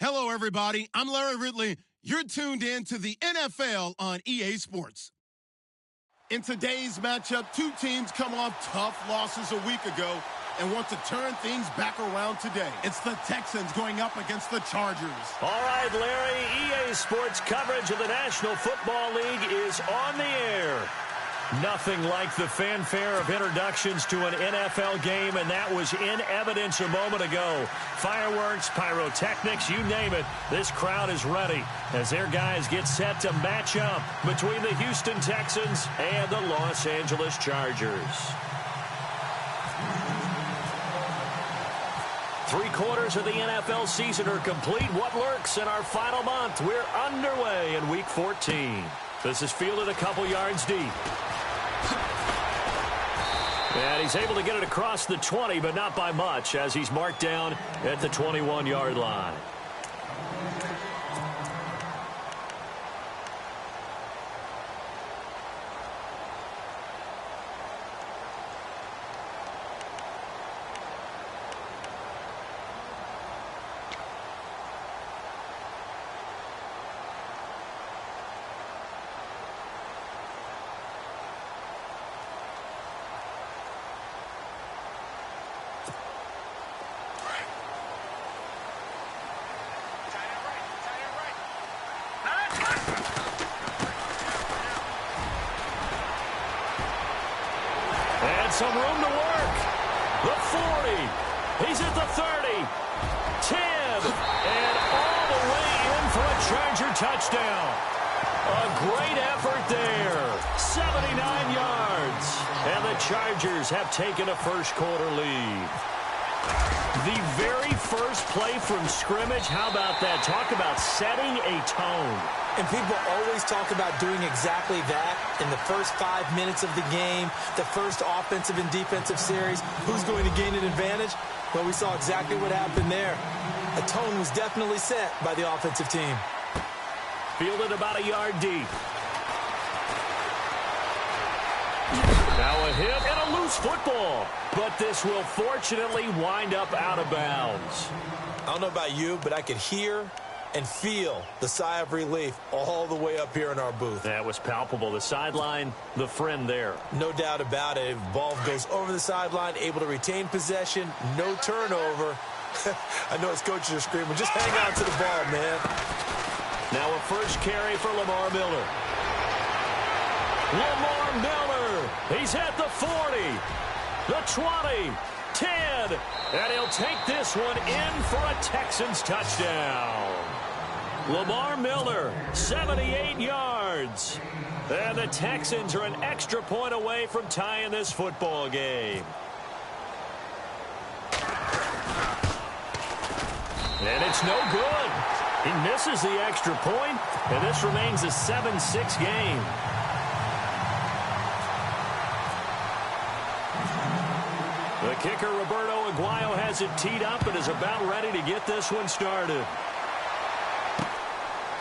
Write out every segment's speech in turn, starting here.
Hello, everybody. I'm Larry Ridley. You're tuned in to the NFL on EA Sports. In today's matchup, two teams come off tough losses a week ago and want to turn things back around today. It's the Texans going up against the Chargers. All right, Larry, EA Sports coverage of the National Football League is on the air. Nothing like the fanfare of introductions to an NFL game, and that was in evidence a moment ago. Fireworks, pyrotechnics, you name it. This crowd is ready as their guys get set to match up between the Houston Texans and the Los Angeles Chargers. 3/4 of the NFL season are complete. What lurks in our final month? We're underway in Week 14. This is fielded a couple yards deep. And he's able to get it across the 20, but not by much, as he's marked down at the 21-yard line. Some room to work. The 40. He's at the 30. 10. And all the way in for a Charger touchdown. A great effort there. 79 yards. And the Chargers have taken a first-quarter lead. The very first play from scrimmage, how about that? Talk about setting a tone. And people always talk about doing exactly that in the first 5 minutes of the game, the first offensive and defensive series. Who's going to gain an advantage? Well, we saw exactly what happened there. A tone was definitely set by the offensive team. Fielded about a yard deep. Now a hit and a loose football. But this will fortunately wind up out of bounds. I don't know about you, but I could hear and feel the sigh of relief all the way up here in our booth. That was palpable. The sideline, the friend there. No doubt about it. Ball goes over the sideline, able to retain possession, no turnover. I know his coaches are screaming, just hang on to the ball, man. Now a first carry for Lamar Miller. Lamar Miller. He's at the 40, the 20, 10, and he'll take this one in for a Texans touchdown. Lamar Miller, 78 yards. And the Texans are an extra point away from tying this football game. And it's no good. He misses the extra point, and this remains a 7-6 game. The kicker, Roberto Aguayo, has it teed up and is about ready to get this one started.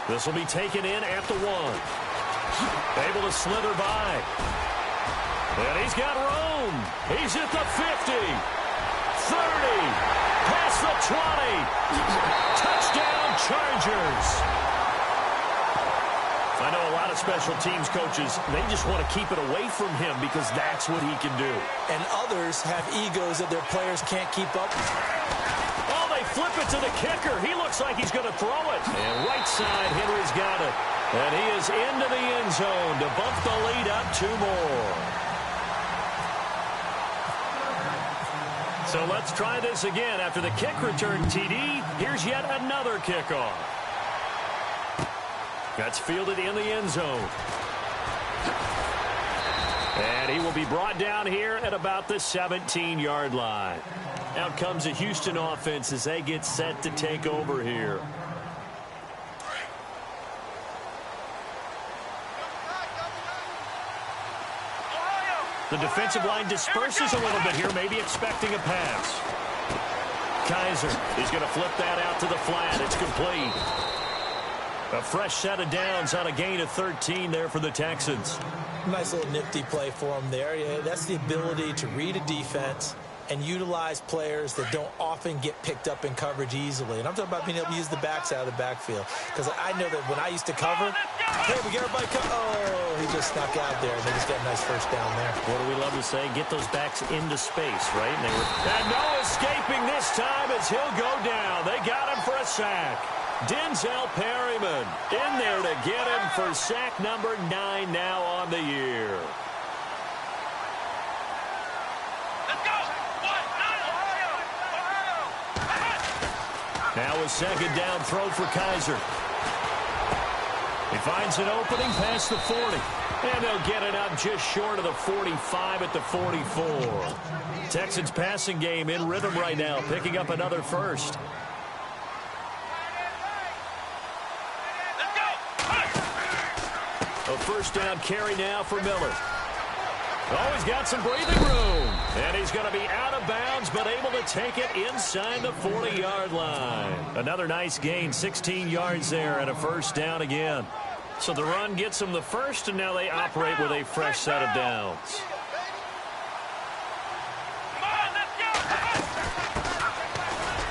This will be taken in at the 1. Able to slither by. And he's got room. He's at the 50. 30. Past the 20. Touchdown, Chargers. I know a lot of special teams coaches, they just want to keep it away from him because that's what he can do. And others have egos that their players can't keep up. Oh, they flip it to the kicker. He looks like he's going to throw it. And right side, Henry's got it. And he is into the end zone to bump the lead up 2 more. So let's try this again. After the kick return TD, here's yet another kickoff. That's fielded in the end zone. And he will be brought down here at about the 17-yard line. Out comes the Houston offense as they get set to take over here. The defensive line disperses a little bit here, maybe expecting a pass. Kaiser, he's going to flip that out to the flat. It's complete. A fresh set of downs on a gain of 13 there for the Texans. Nice little nifty play for him there. Yeah, that's the ability to read a defense and utilize players that don't often get picked up in coverage easily. And I'm talking about being able to use the backside of the backfield. Because I know that when I used to cover, hey, we get everybody oh, he just snuck out there, and they just got a nice first down there. What do we love to say? Get those backs into space, right? And no escaping this time as he'll go down. They got him for a sack. Denzel Perryman in there to get him for sack number 9 now on the year. Now a second down throw for Kaiser. He finds an opening past the 40. And they'll get it up just short of the 45 at the 44. Texans passing game in rhythm right now, picking up another first. A first down carry now for Miller. Oh, he's got some breathing room. And he's going to be out of bounds, but able to take it inside the 40-yard line. Another nice gain, 16 yards there, and a first down again. So the run gets them the first, and now they operate with a fresh set of downs.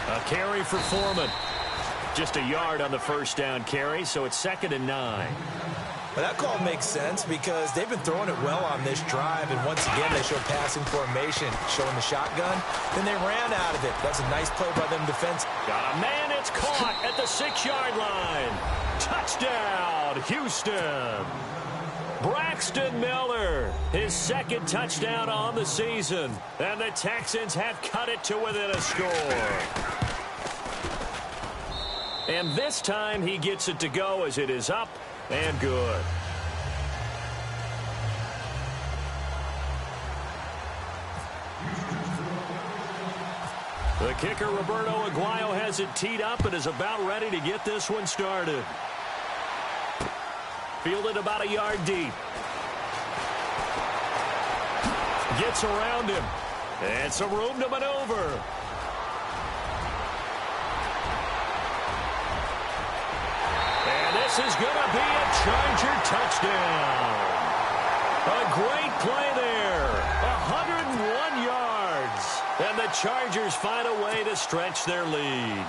A carry for Foreman. Just a yard on the first down carry, so it's 2nd and 9. Well, that call makes sense because they've been throwing it well on this drive, and once again they show passing formation, showing the shotgun. Then they ran out of it. That's a nice play by them defense. Got a man, it's caught at the 6-yard line. Touchdown, Houston. Braxton Miller, his 2nd touchdown on the season, and the Texans have cut it to within a score. And this time he gets it to go as it is up and good. The kicker, Roberto Aguayo, has it teed up and is about ready to get this one started. Fielded about a yard deep. Gets around him. And some room to maneuver. This is going to be a Charger touchdown. A great play there. 101 yards. And the Chargers find a way to stretch their lead.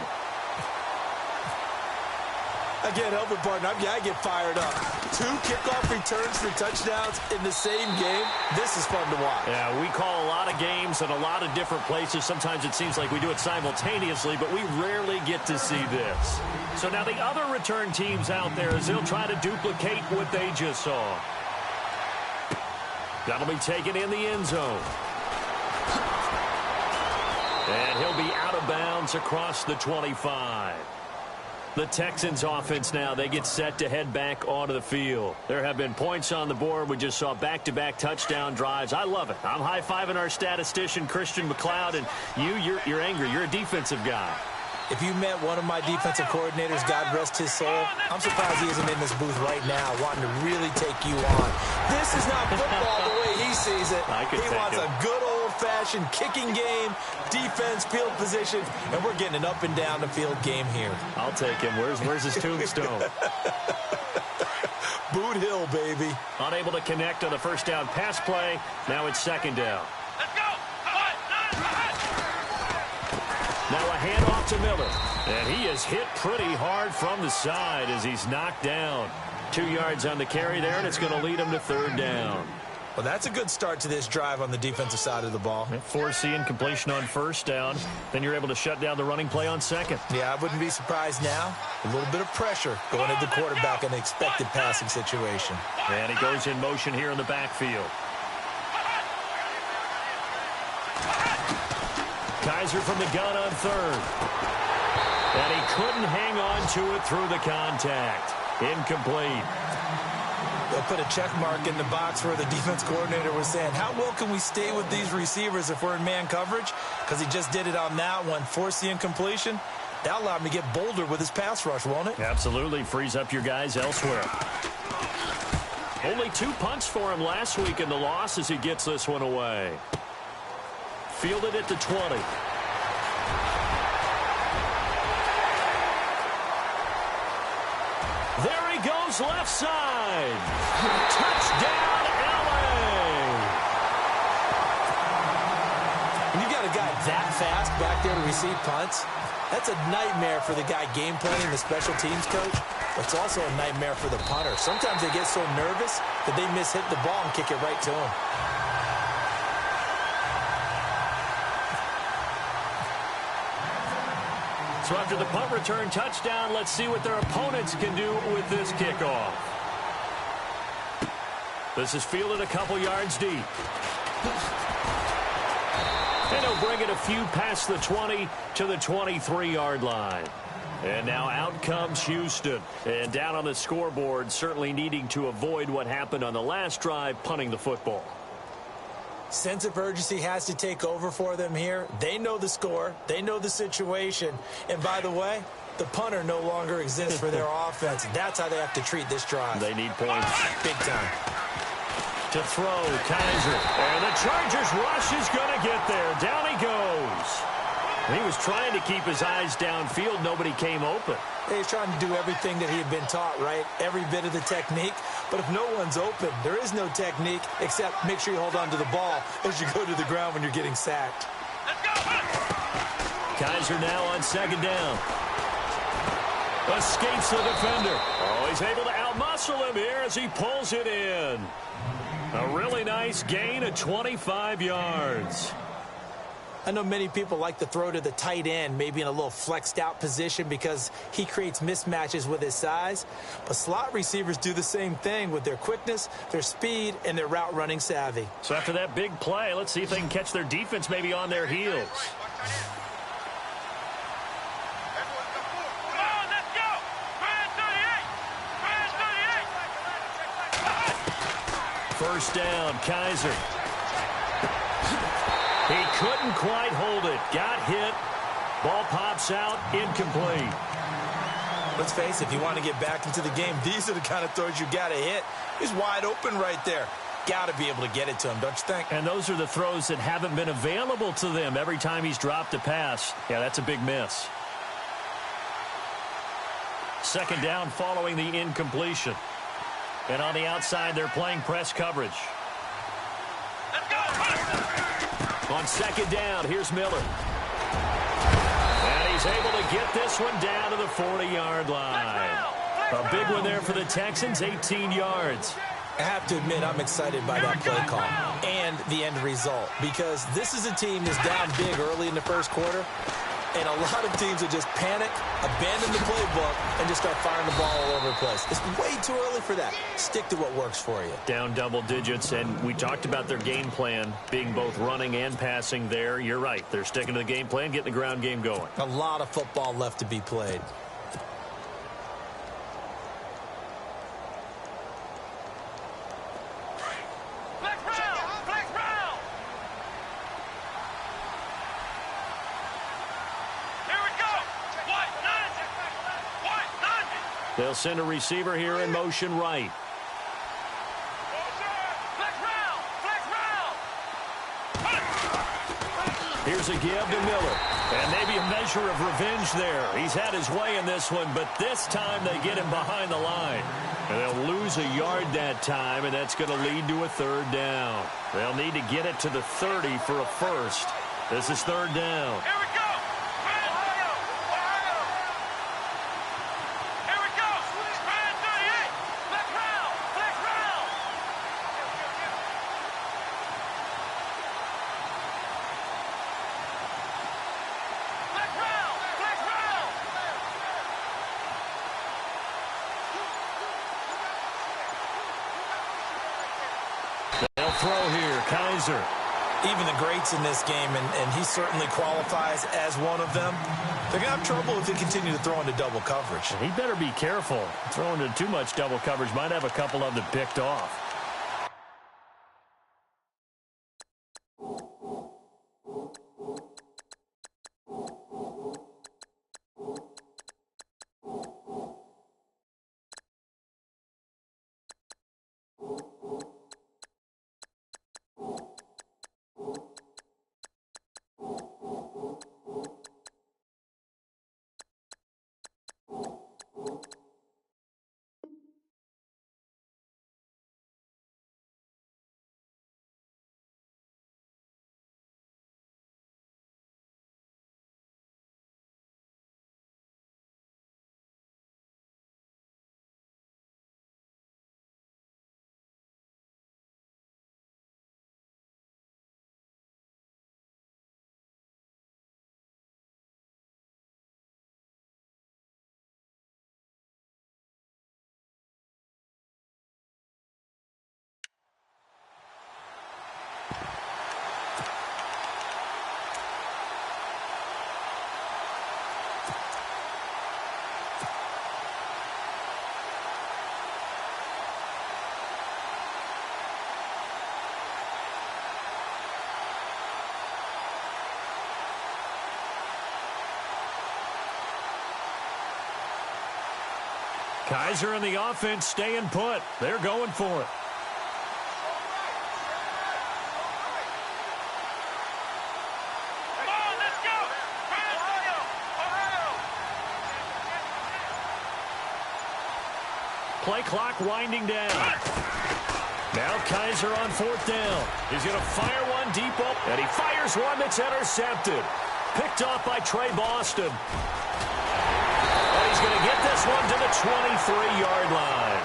I can't help it, partner. I get fired up. 2 kickoff returns for touchdowns in the same game. This is fun to watch. Yeah, we call a lot of games at a lot of different places. Sometimes it seems like we do it simultaneously, but we rarely get to see this. So now the other return teams out there, as they'll try to duplicate what they just saw. That'll be taken in the end zone. And he'll be out of bounds across the 25. The Texans offense now, they get set to head back onto the field. There have been points on the board. We just saw back-to-back touchdown drives. I love it. I'm high-fiving our statistician, Christian McLeod, and you're angry. You're a defensive guy. If you met one of my defensive coordinators, God rest his soul, I'm surprised he isn't in this booth right now wanting to really take you on. This is not football the way he sees it. He wants a good old-fashioned kicking game, defense, field position, and we're getting an up and down the field game here. I'll take him. Where's his tombstone? Boot Hill, baby. Unable to connect on the first down pass play. Now it's 2nd down. Let's go. Now a handoff to Miller. And he is hit pretty hard from the side as he's knocked down. 2 yards on the carry there, and it's going to lead him to 3rd down. Well, that's a good start to this drive on the defensive side of the ball. Forcing completion on first down. Then you're able to shut down the running play on 2nd. Yeah, I wouldn't be surprised now. A little bit of pressure going at the quarterback in an expected passing situation. And he goes in motion here in the backfield. Kaiser from the gun on 3rd. And he couldn't hang on to it through the contact. Incomplete. They'll put a check mark in the box where the defense coordinator was saying, how well can we stay with these receivers if we're in man coverage? Because he just did it on that one, forced the incompletion. That'll allow him to get bolder with his pass rush, won't it? Absolutely. Frees up your guys elsewhere. Only 2 punts for him last week in the loss as he gets this one away. Fielded at the 20. There he goes left side. Touchdown, LA. When you got a guy fast back there to receive punts. That's a nightmare for the guy game planning, the special teams coach. But it's also a nightmare for the punter. Sometimes they get so nervous that they miss-hit the ball and kick it right to him. So after the punt return touchdown, let's see what their opponents can do with this kickoff. This is fielded a couple yards deep. And he'll bring it a few past the 20 to the 23-yard line. And now out comes Houston. And down on the scoreboard, certainly needing to avoid what happened on the last drive, punting the football. Sense of urgency has to take over for them here. They know the score. They know the situation. And by the way, the punter no longer exists for their offense. That's how they have to treat this drive. They need points. Big time. To throw, Kaiser. And the Chargers rush is going to get there. Down he goes. He was trying to keep his eyes downfield. Nobody came open. He's trying to do everything that he had been taught, right? Every bit of the technique. But if no one's open, there is no technique except make sure you hold on to the ball as you go to the ground when you're getting sacked. Kaiser now on second down. Escapes the defender. Oh, he's able to outmuscle him here as he pulls it in. A really nice gain of 25 yards. I know many people like to throw to the tight end, maybe in a little flexed out position because he creates mismatches with his size. But slot receivers do the same thing with their quickness, their speed, and their route running savvy. So after that big play, let's see if they can catch their defense maybe on their heels. First down, Kaiser. He couldn't quite hold it. Got hit. Ball pops out. Incomplete. Let's face it, if you want to get back into the game, these are the kind of throws you got to hit. He's wide open right there. Got to be able to get it to him, don't you think? And those are the throws that haven't been available to them every time he's dropped a pass. Yeah, that's a big miss. Second down following the incompletion. And on the outside, they're playing press coverage. On second down, here's Miller. And he's able to get this one down to the 40-yard line. A big one there for the Texans, 18 yards. I have to admit, I'm excited by that play call and the end result because this is a team that's down big early in the first quarter, and a lot of teams will just panic, abandon the playbook, and just start firing the ball all over the place. It's way too early for that. Stick to what works for you. Down double digits, and we talked about their game plan being both running and passing there. You're right. They're sticking to the game plan, getting the ground game going. A lot of football left to be played. They'll send a receiver here in motion right. Here's a give to Miller. And maybe a measure of revenge there. He's had his way in this one, but this time they get him behind the line. And they'll lose a yard that time, and that's going to lead to a third down. They'll need to get it to the 30 for a first. This is third down. They'll throw here, Kaiser. Even the greats in this game, and he certainly qualifies as one of them, they're going to have trouble if they continue to throw into double coverage. He better be careful. Throwing into too much double coverage might have a couple of them picked off. Kaiser and the offense staying put. They're going for it. Play clock winding down. Now Kaiser on fourth down. He's going to fire one deep up, and he fires one that's intercepted. Picked off by Trey Boston. And he's going to get this one to the 23-yard line.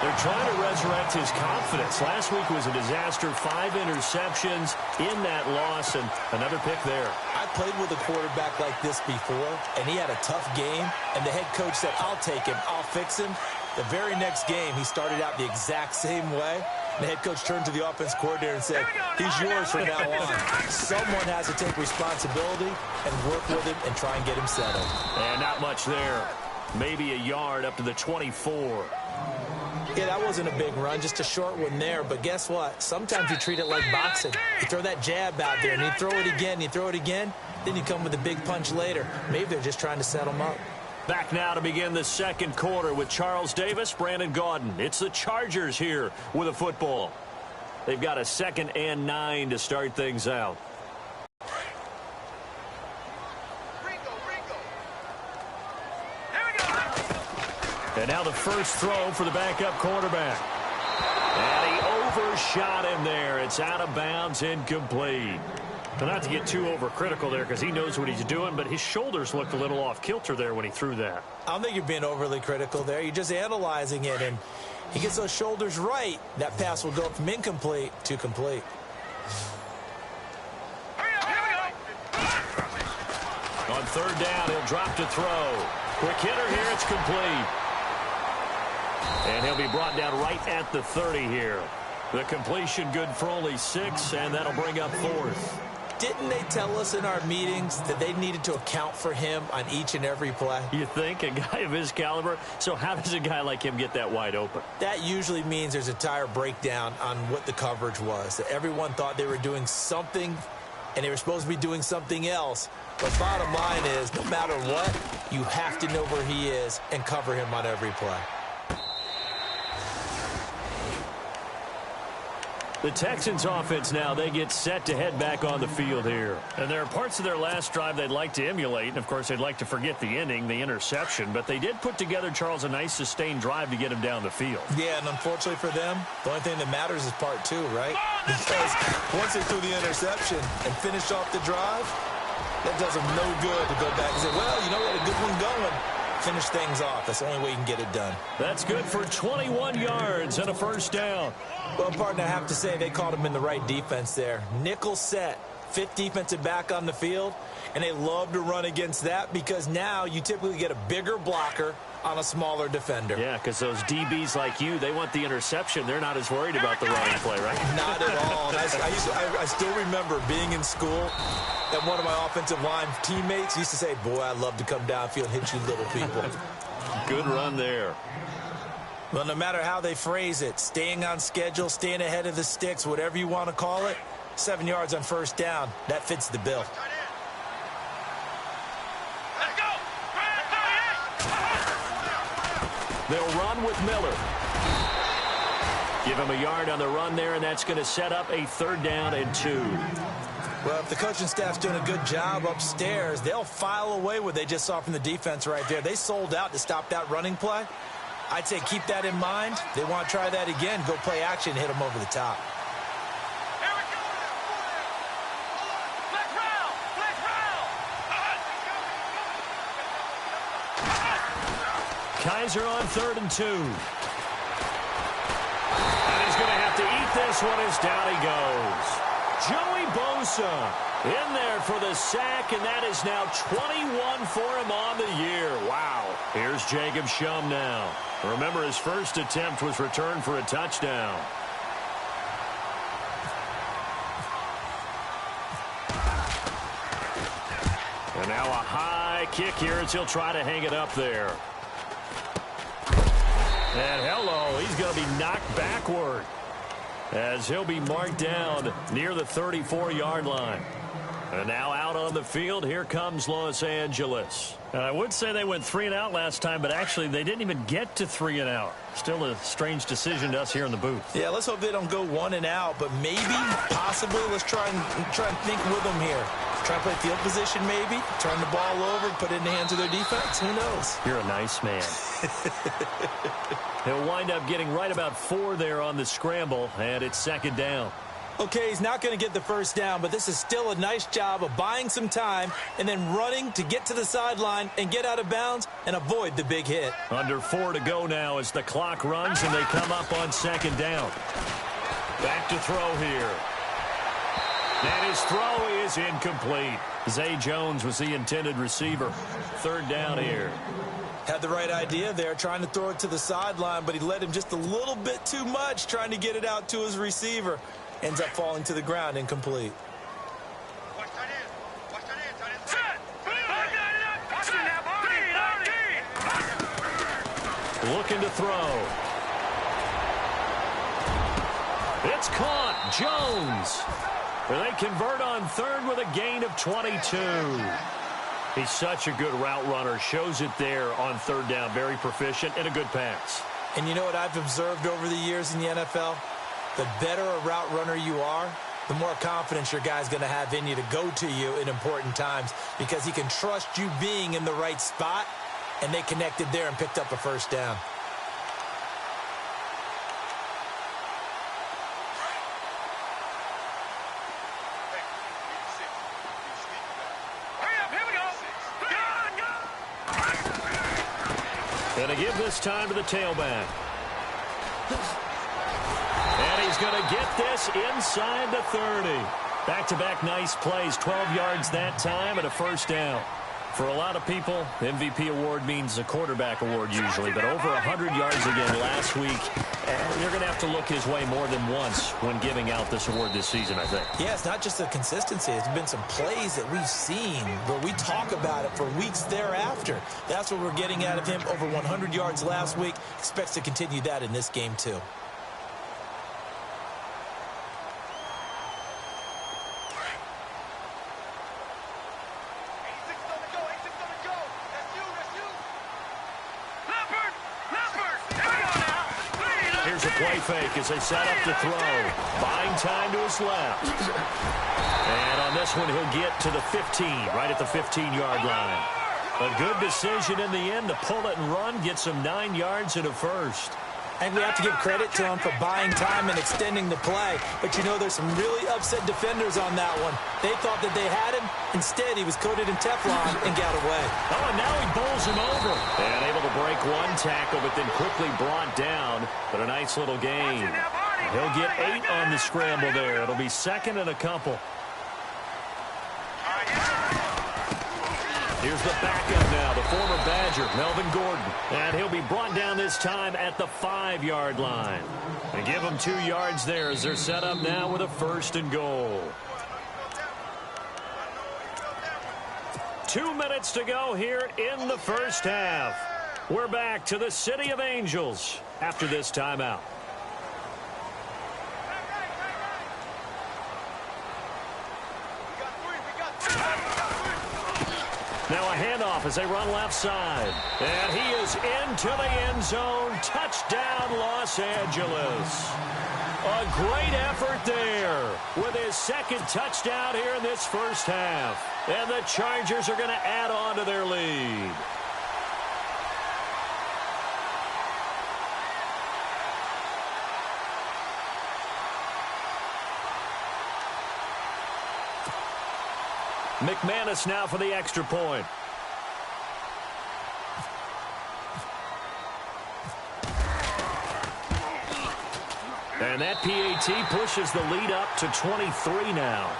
They're trying to resurrect his confidence. Last week was a disaster. 5 interceptions in that loss, and another pick there. I played with a quarterback like this before, and he had a tough game, and the head coach said, I'll take him, I'll fix him. The very next game, he started out the exact same way. The head coach turned to the offense coordinator and said, he's yours from now on. Someone has to take responsibility and work with him and try and get him settled. And not much there. Maybe a yard up to the 24. Yeah, that wasn't a big run, just a short one there. But guess what? Sometimes you treat it like boxing. You throw that jab out there, and you throw it again, you throw it again, then you come with a big punch later. Maybe they're just trying to set him up. Back now to begin the second quarter with Charles Davis, Brandon Gaudin. It's the Chargers here with a football. They've got a 2nd and 9 to start things out. And now the first throw for the backup quarterback. And he overshot him there. It's out of bounds, incomplete. But not to get too overcritical there because he knows what he's doing, but his shoulders looked a little off kilter there when he threw that. I don't think you're being overly critical there. You're just analyzing it, and he gets those shoulders right. That pass will go from incomplete to complete. On third down, he'll drop to throw. Quick hitter here, it's complete. And he'll be brought down right at the 30 here. The completion good for only 6, and that'll bring up 4th. Didn't they tell us in our meetings that they needed to account for him on each and every play? You think? A guy of his caliber? So how does a guy like him get that wide open? That usually means there's a tire breakdown on what the coverage was. That everyone thought they were doing something, and they were supposed to be doing something else. But bottom line is, no matter what, you have to know where he is and cover him on every play. The Texans offense now, they get set to head back on the field here. And there are parts of their last drive they'd like to emulate. And, of course, they'd like to forget the ending, the interception. But they did put together, Charles, a nice sustained drive to get him down the field. Yeah, and unfortunately for them, the only thing that matters is part 2, right? Because once they threw the interception and finished off the drive, that does them no good to go back and say, well, you know, we had a good one going. Finish things off. That's the only way you can get it done. That's good for 21 yards and a first down. Well, partner, I have to say they called him in the right defense there. Nickel set, 5th defensive back on the field, and they love to run against that because now you typically get a bigger blocker on a smaller defender. Yeah, because those DBs like you, they want the interception. They're not as worried about the running play, right? Not at all. And I still remember being in school, and one of my offensive line teammates used to say, boy, I'd love to come downfield and hit you little people. Good run there. Well, no matter how they phrase it, staying on schedule, staying ahead of the sticks, whatever you want to call it, 7 yards on first down, that fits the bill. They'll run with Miller. Give him a yard on the run there, and that's going to set up a 3rd down and 2. Well, if the coaching staff's doing a good job upstairs, they'll file away what they just saw from the defense right there. They sold out to stop that running play. I'd say keep that in mind. They want to try that again. Go play action, hit them over the top. Kaiser on 3rd and 2. And he's going to have to eat this one as down he goes. Joey Bosa in there for the sack, and that is now 21 for him on the year. Wow. Here's Jacob Shum now. Remember, his first attempt was returned for a touchdown. And now a high kick here as he'll try to hang it up there. And hello, he's going to be knocked backward as he'll be marked down near the 34-yard line. And now out on the field, here comes Los Angeles. And I would say they went 3 and out last time, but actually they didn't even get to 3 and out. Still a strange decision to us here in the booth. Yeah, let's hope they don't go 1 and out, but maybe, possibly, let's try and think with them here. Try and play field position maybe, turn the ball over, put it in the hands of their defense. Who knows? You're a nice man. He'll wind up getting right about 4 there on the scramble, and it's 2nd down. Okay, he's not going to get the first down, but this is still a nice job of buying some time and then running to get to the sideline and get out of bounds and avoid the big hit. Under 4 to go now as the clock runs and they come up on 2nd down. Back to throw here. And his throw is incomplete. Zay Jones was the intended receiver. 3rd down here. Had the right idea there, trying to throw it to the sideline, but he led him just a little bit too much trying to get it out to his receiver. Ends up falling to the ground, incomplete. Looking to throw. It's caught. Jones. They convert on 3rd with a gain of 22. He's such a good route runner. Shows it there on 3rd down. Very proficient and a good pass. And you know what I've observed over the years in the NFL? The better a route runner you are, the more confidence your guy's going to have in you to go to you in important times because he can trust you being in the right spot, and they connected there and picked up a 1st down. Going to give this time to the tailback. And he's going to get this inside the 30. Back-to-back nice plays, 12 yards that time and a 1st down. For a lot of people, the MVP award means a quarterback award usually, but over 100 yards again last week. You're going to have to look his way more than once when giving out this award this season, I think. Yeah, it's not just the consistency. It's been some plays that we've seen where we talk about it for weeks thereafter. That's what we're getting out of him. Over 100 yards last week. Expects to continue that in this game, too. Play fake as they set up to throw. Buying time to his left. And on this one, he'll get to the 15, right at the 15-yard line. A good decision in the end to pull it and run, get some 9 yards and a 1st. I think we have to give credit to him for buying time and extending the play. But, you know, there's some really upset defenders on that one. They thought that they had him. Instead, he was coated in Teflon and got away. Oh, and now he bowls him over. And able to break one tackle, but then quickly brought down. But a nice little gain. He'll get 8 on the scramble there. It'll be 2nd and a couple. Here's the backup now, the former Badger, Melvin Gordon. And he'll be brought down this time at the 5-yard line. And give him 2 yards there as they're set up now with a 1st and goal. 2 minutes to go here in the 1st half. We're back to the City of Angels after this timeout. Now a handoff as they run left side. And he is into the end zone. Touchdown, Los Angeles. A great effort there with his 2nd touchdown here in this 1st half. And the Chargers are going to add on to their lead. McManus now for the extra point. And that PAT pushes the lead up to 23 now.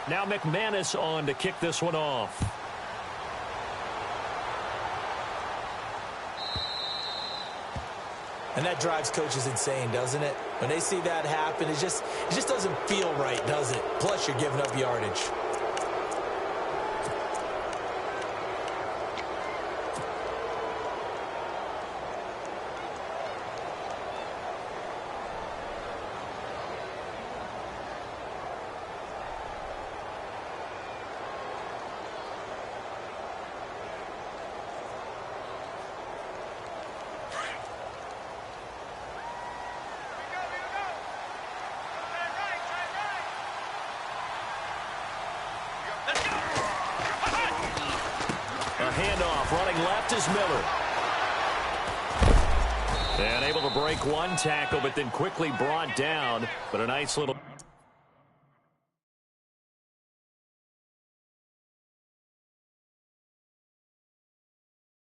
Now McManus on to kick this one off. And that drives coaches insane, doesn't it? When they see that happen, it just doesn't feel right, does it? Plus, you're giving up yardage. Handoff, running left is Miller. And able to break one tackle, but then quickly brought down. But a nice little...